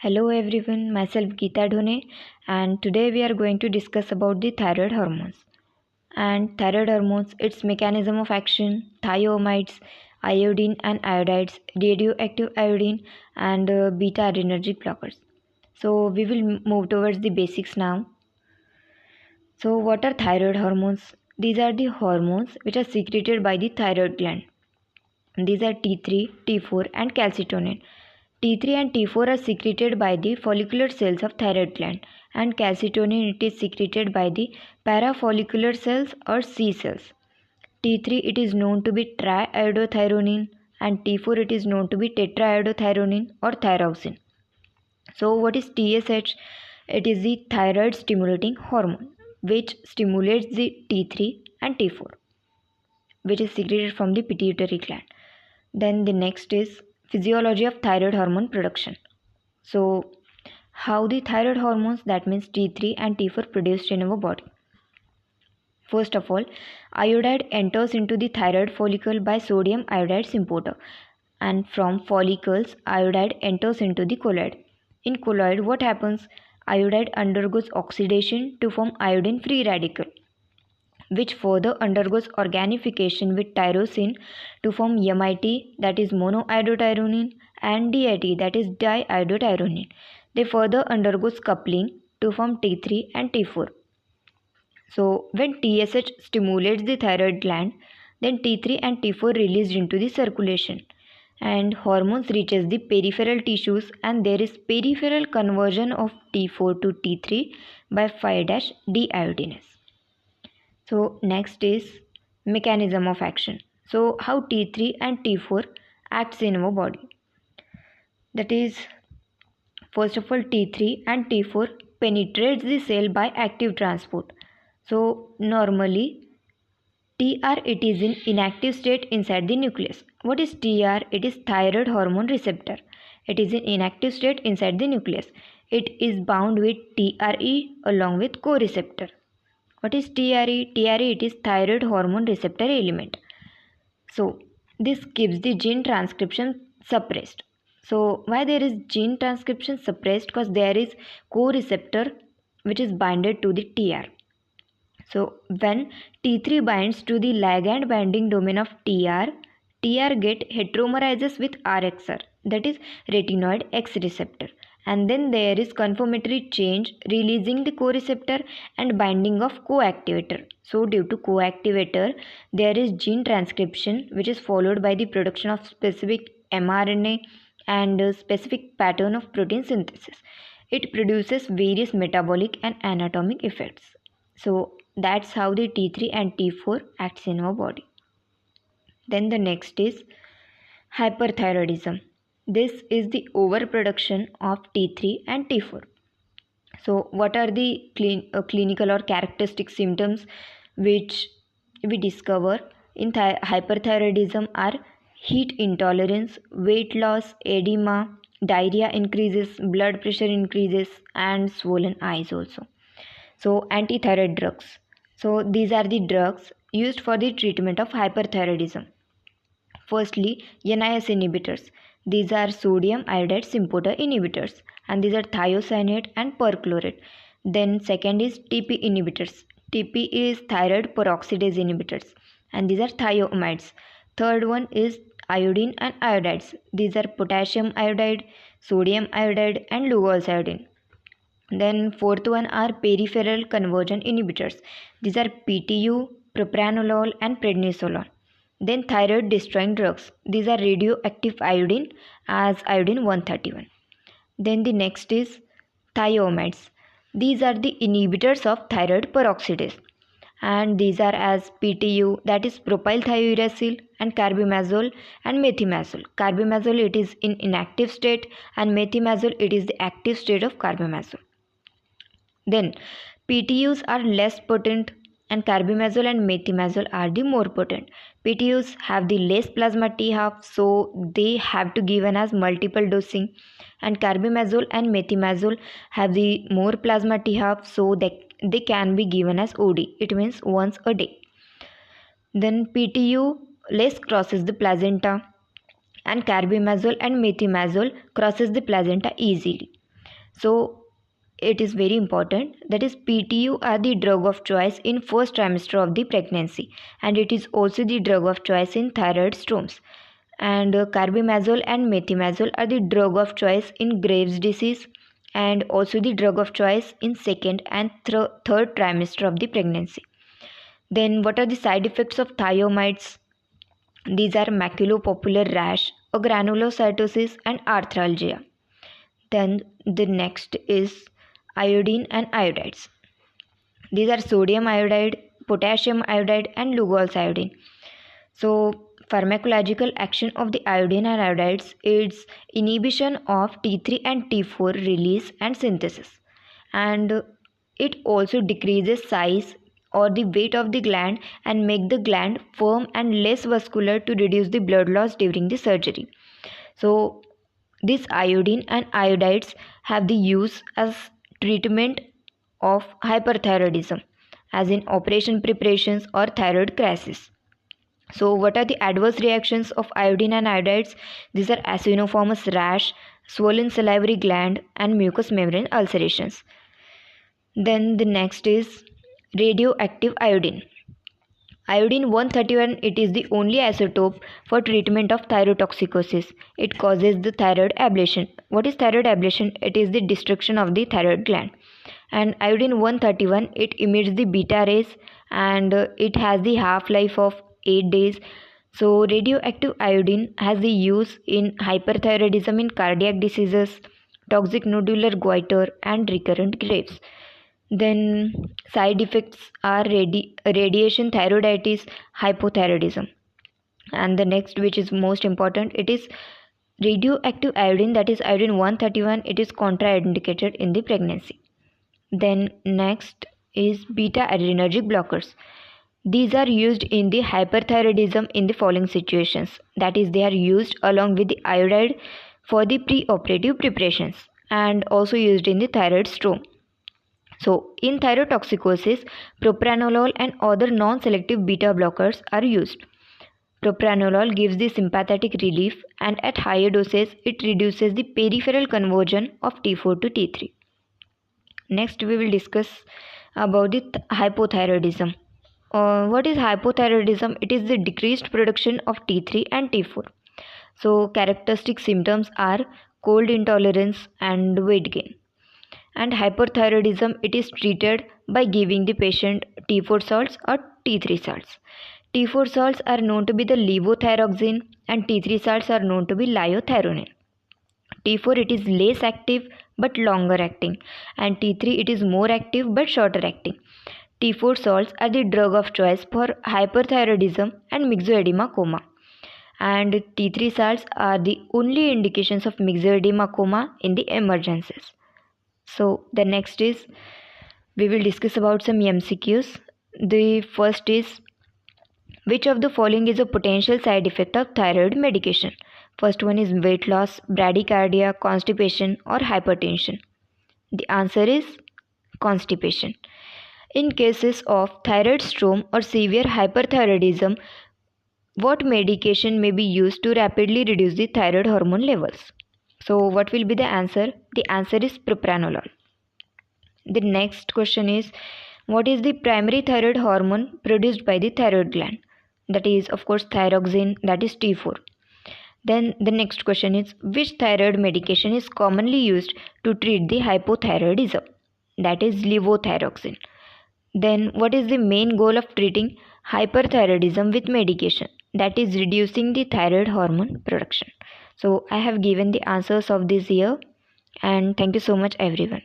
Hello everyone, myself Geeta Dhone, and today we are going to discuss about the thyroid hormones. And thyroid hormones, its mechanism of action, thioamides, iodine and iodides, radioactive iodine, and beta adrenergic blockers. So we will move towards the basics now. So what are thyroid hormones? These are the hormones which are secreted by the thyroid gland. These are T3, T4 and calcitonin. T3 and T4 are secreted by the follicular cells of thyroid gland, and calcitonin it is secreted by the parafollicular cells or C cells. T3 it is known to be triiodothyronine and T4 it is known to be tetraiodothyronine or thyroxine. So what is TSH? It is the thyroid stimulating hormone which stimulates the T3 and T4 which is secreted from the pituitary gland. Then the next is physiology of thyroid hormone production. So how the thyroid hormones, that means T3 and T4, produced in our body. First of all, iodide enters into the thyroid follicle by sodium iodide symporter, and from follicles iodide enters into the colloid. In colloid what happens? Iodide undergoes oxidation to form iodine free radical, which further undergoes organification with tyrosine to form MIT, that is monoiodotyrosine, and DIT, that is diiodotyrosine. They further undergoes coupling to form T3 and T4. So when TSH stimulates the thyroid gland, then T3 and T4 released into the circulation, and hormones reaches the peripheral tissues, and there is peripheral conversion of T4 to T3 by 5-deiodinase. So next is mechanism of action. So how T3 and T4 acts in our body. That is, first of all, T3 and T4 penetrates the cell by active transport. So normally TR it is in inactive state inside the nucleus. What is TR? It is thyroid hormone receptor. It is in inactive state inside the nucleus. It is bound with TRE along with co-receptor. What is TRE? TRE it is thyroid hormone receptor element. So this keeps the gene transcription suppressed. So why there is gene transcription suppressed? Because there is co-receptor which is binded to the TR. So when T3 binds to the ligand binding domain of TR, TR get heteromerizes with RXR, that is retinoid X receptor, and then there is confirmatory change releasing the co-receptor and binding of co-activator. So due to co-activator there is gene transcription which is followed by the production of specific mRNA and a specific pattern of protein synthesis. It produces various metabolic and anatomic effects. So that's how the T3 and T4 acts in our body. Then the next is hyperthyroidism. This is the overproduction of T3 and T4. So what are the clinical or characteristic symptoms which we discover in hyperthyroidism are heat intolerance, weight loss, edema, diarrhea increases, blood pressure increases, and swollen eyes also. So antithyroid drugs. So these are the drugs used for the treatment of hyperthyroidism. Firstly, NIS inhibitors. These are sodium iodide symporter inhibitors, and these are thiocyanate and perchlorate. Then second is TP inhibitors. TP is thyroid peroxidase inhibitors, and these are thioamides. Third one is iodine and iodides. These are potassium iodide, sodium iodide, and Lugol's iodine. Then fourth one are peripheral conversion inhibitors. These are PTU, propranolol, and prednisolone. Then thyroid destroying drugs. These are radioactive iodine as iodine 131. Then the next is thioamides. These are the inhibitors of thyroid peroxidase, and these are as PTU, that is propyl thiouracil, and carbimazole and methimazole. Carbimazole it is in inactive state, and methimazole it is the active state of carbimazole. Then PTUs are less potent and carbimazole and methimazole are the more potent. PTUs have the less plasma T half, so they have to given as multiple dosing, and carbimazole and methimazole have the more plasma T half, so they can be given as OD, it means once a day. Then PTU less crosses the placenta, and carbimazole and methimazole crosses the placenta easily. So it is very important, that is PTU are the drug of choice in first trimester of the pregnancy, and it is also the drug of choice in thyroid storms. And carbimazole and methimazole are the drug of choice in Graves' disease, and also the drug of choice in second and third trimester of the pregnancy. Then what are the side effects of thioamides? These are maculopapular rash, granulocytosis and arthralgia. Then the next is iodine and iodides. These are sodium iodide, potassium iodide and Lugol's iodine. So pharmacological action of the iodine and iodides is inhibition of T3 and T4 release and synthesis, and it also decreases size or the weight of the gland and make the gland firm and less vascular to reduce the blood loss during the surgery. So this iodine and iodides have the use as treatment of hyperthyroidism, as in operation preparations or thyroid crisis. So what are the adverse reactions of iodine and iodides? These are acinoformous rash, swollen salivary gland and mucous membrane ulcerations. Then the next is radioactive iodine. Iodine 131, it is the only isotope for treatment of thyrotoxicosis. It causes the thyroid ablation. What is thyroid ablation? It is the destruction of the thyroid gland. And iodine 131, it emits the beta rays, and it has the half-life of 8 days. So radioactive iodine has the use in hyperthyroidism in cardiac diseases, toxic nodular goiter and recurrent Graves. Then side effects are radiation thyroiditis, hypothyroidism. And the next, which is most important, it is radioactive iodine, that is iodine 131, it is contraindicated in the pregnancy. Then next is beta adrenergic blockers. These are used in the hyperthyroidism in the following situations, that is they are used along with the iodide for the preoperative preparations and also used in the thyroid storm. So in thyrotoxicosis, propranolol and other non-selective beta blockers are used. Propranolol gives the sympathetic relief, and at higher doses it reduces the peripheral conversion of T4 to T3. Next we will discuss about the hypothyroidism. What is hypothyroidism? It is the decreased production of T3 and T4. So characteristic symptoms are cold intolerance and weight gain. And hyperthyroidism, it is treated by giving the patient T4 salts or T3 salts. T4 salts are known to be the levothyroxine and T3 salts are known to be liothyronine. T4 it is less active but longer acting, and T3 it is more active but shorter acting. T4 salts are the drug of choice for hyperthyroidism and myxoedema coma, and T3 salts are the only indications of myxoedema coma in the emergencies. So the next is we will discuss about some MCQs. The first is, which of the following is a potential side effect of thyroid medication? First one is weight loss, bradycardia, constipation or hypertension. The answer is constipation. In cases of thyroid storm or severe hyperthyroidism, what medication may be used to rapidly reduce the thyroid hormone levels? So what will be the answer? The answer is propranolol. The next question is, what is the primary thyroid hormone produced by the thyroid gland? That is of course thyroxine, that is T4. Then the next question is, which thyroid medication is commonly used to treat the hypothyroidism? That is levothyroxine. Then what is the main goal of treating hyperthyroidism with medication? That is reducing the thyroid hormone production. So I have given the answers of this here, and thank you so much everyone.